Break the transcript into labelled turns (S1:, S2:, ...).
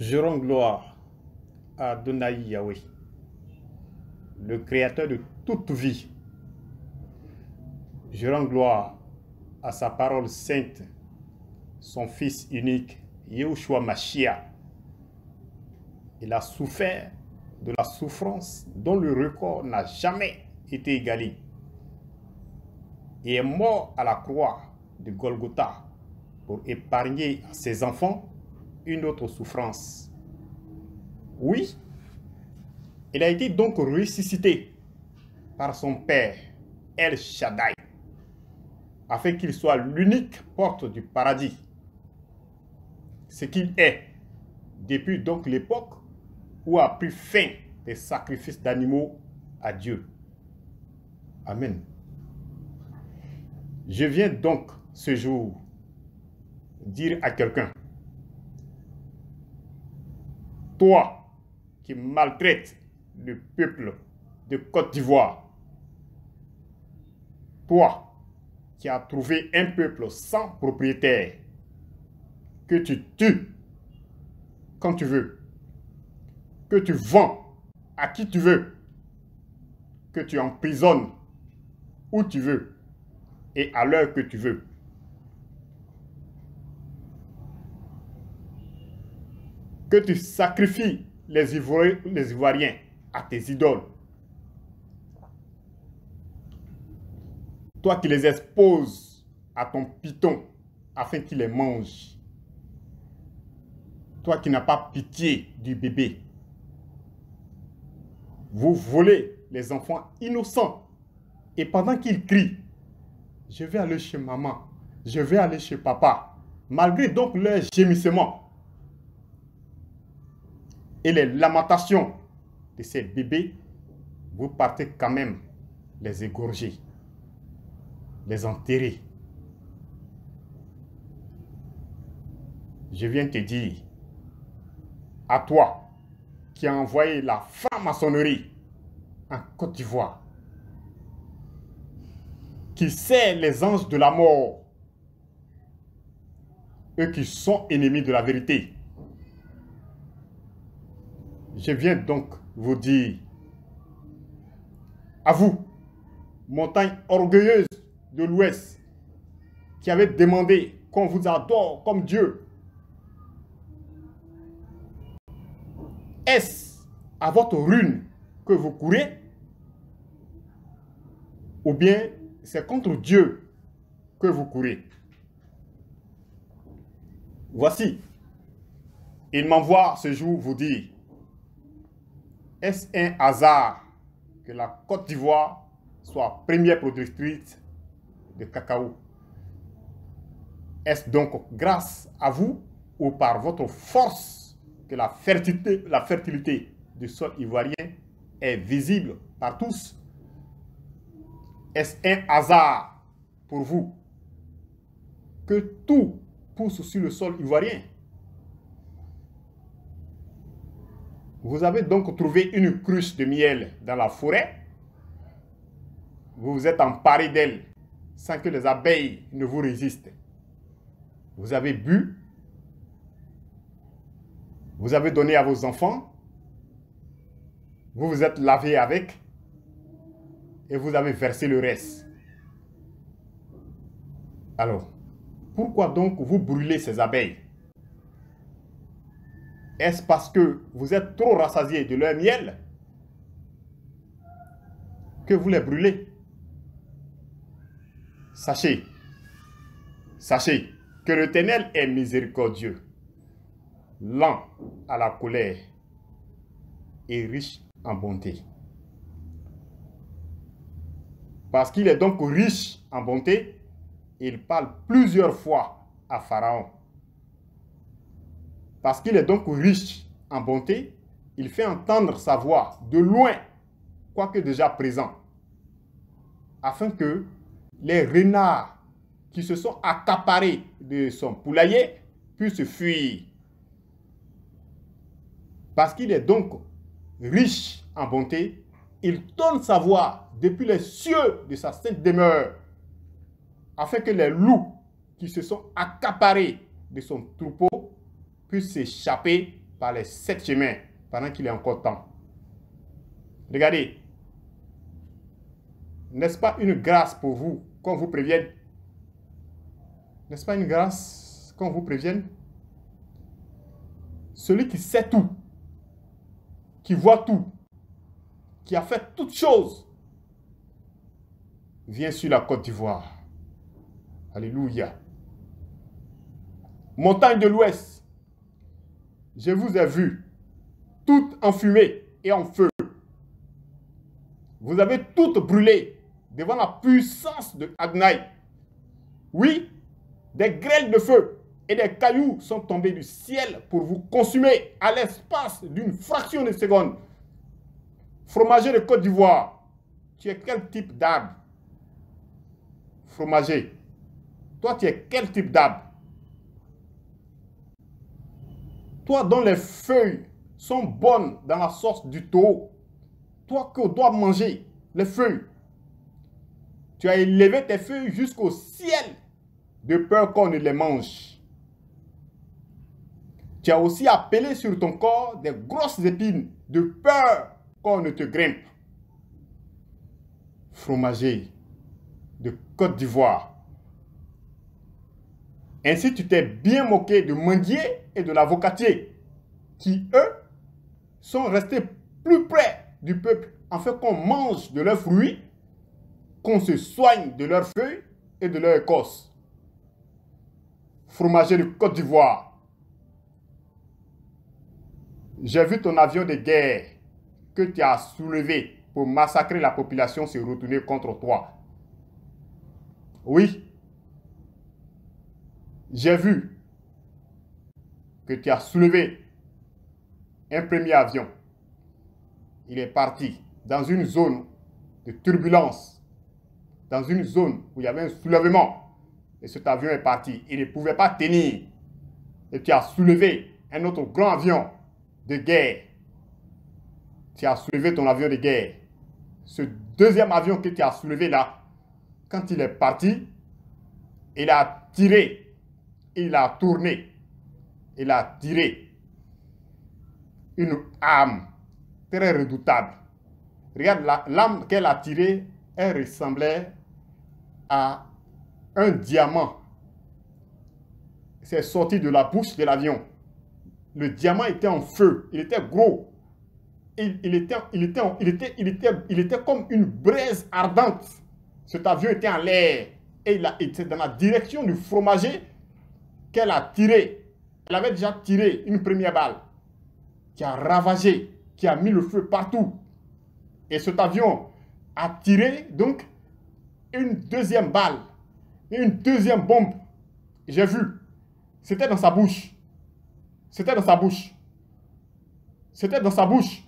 S1: Je rends gloire à Adonai Yahweh, le créateur de toute vie. Je rends gloire à sa parole sainte, son Fils unique, Yahushua Mashiach. Il a souffert de la souffrance dont le record n'a jamais été égalé et est mort à la croix de Golgotha pour épargner à ses enfants une autre souffrance. Oui, il a été donc ressuscité par son Père, El Shaddai, afin qu'il soit l'unique porte du paradis. Ce qu'il est, depuis donc l'époque où a pris fin des sacrifices d'animaux à Dieu. Amen. Je viens donc ce jour dire à quelqu'un: toi qui maltraites le peuple de Côte d'Ivoire, toi qui as trouvé un peuple sans propriétaire, que tu tues quand tu veux, que tu vends à qui tu veux, que tu emprisonnes où tu veux et à l'heure que tu veux. Que tu sacrifies les Ivoiriens à tes idoles. Toi qui les exposes à ton python afin qu'il les mange. Toi qui n'as pas pitié du bébé. Vous volez les enfants innocents. Et pendant qu'ils crient, je vais aller chez maman, je vais aller chez papa, malgré donc leurs gémissements et les lamentations de ces bébés, vous partez quand même les égorger, les enterrer. Je viens te dire, à toi qui as envoyé la franc-maçonnerie en Côte d'Ivoire, qui sert les anges de la mort, eux qui sont ennemis de la vérité. Je viens donc vous dire, à vous, montagne orgueilleuse de l'Ouest, qui avez demandé qu'on vous adore comme Dieu, est-ce à votre ruine que vous courez? Ou bien c'est contre Dieu que vous courez? Voici, il m'envoie ce jour vous dire, est-ce un hasard que la Côte d'Ivoire soit première productrice de cacao? Est-ce donc grâce à vous ou par votre force que la fertilité du sol ivoirien est visible par tous? Est-ce un hasard pour vous que tout pousse sur le sol ivoirien? Vous avez donc trouvé une cruche de miel dans la forêt. Vous vous êtes emparé d'elle sans que les abeilles ne vous résistent. Vous avez bu. Vous avez donné à vos enfants. Vous vous êtes lavé avec. Et vous avez versé le reste. Alors, pourquoi donc vous brûlez ces abeilles? Est-ce parce que vous êtes trop rassasiés de leur miel que vous les brûlez? Sachez que l'Éternel est miséricordieux, lent à la colère et riche en bonté. Parce qu'il est donc riche en bonté, il parle plusieurs fois à Pharaon. Parce qu'il est donc riche en bonté, il fait entendre sa voix de loin, quoique déjà présent, afin que les renards qui se sont accaparés de son poulailler puissent fuir. Parce qu'il est donc riche en bonté, il donne sa voix depuis les cieux de sa sainte demeure, afin que les loups qui se sont accaparés de son troupeau puissent s'échapper par les 7 chemins pendant qu'il est encore temps. Regardez. N'est-ce pas une grâce pour vous qu'on vous prévienne? N'est-ce pas une grâce qu'on vous prévienne? Celui qui sait tout, qui voit tout, qui a fait toutes choses, vient sur la Côte d'Ivoire. Alléluia. Montagne de l'Ouest, je vous ai vu, toutes en fumée et en feu. Vous avez toutes brûlé devant la puissance de Adonai. Oui, des grêles de feu et des cailloux sont tombés du ciel pour vous consumer à l'espace d'une fraction de seconde. Fromager de Côte d'Ivoire, tu es quel type d'arbre? Fromager, toi tu es quel type d'arbre? Toi dont les feuilles sont bonnes dans la sauce du taureau, toi que dois manger les feuilles, tu as élevé tes feuilles jusqu'au ciel de peur qu'on ne les mange. Tu as aussi appelé sur ton corps des grosses épines de peur qu'on ne te grimpe. Fromager de Côte d'Ivoire. Ainsi tu t'es bien moqué de mendier et de l'avocatier, qui eux sont restés plus près du peuple afin qu'on mange de leurs fruits, qu'on se soigne de leurs feuilles et de leurs écorces. Fromager de Côte d'Ivoire. J'ai vu ton avion de guerre que tu as soulevé pour massacrer la population se retourner contre toi. Oui, j'ai vu que tu as soulevé un premier avion. Il est parti dans une zone de turbulence, dans une zone où il y avait un soulèvement. Et cet avion est parti. Il ne pouvait pas tenir. Et tu as soulevé un autre grand avion de guerre. Tu as soulevé ton avion de guerre. Ce deuxième avion que tu as soulevé là, quand il est parti, il a tiré, il a tourné, il a tiré une arme très redoutable. Regarde, l'arme qu'elle a tirée, elle ressemblait à un diamant. C'est sorti de la bouche de l'avion. Le diamant était en feu, il était gros. Il était comme une braise ardente. Cet avion était en l'air et il était dans la direction du fromager qu'elle a tiré. Elle avait déjà tiré une première balle qui a ravagé, qui a mis le feu partout. Et cet avion a tiré donc une deuxième balle, une deuxième bombe. J'ai vu. C'était dans sa bouche. C'était dans sa bouche. C'était dans sa bouche.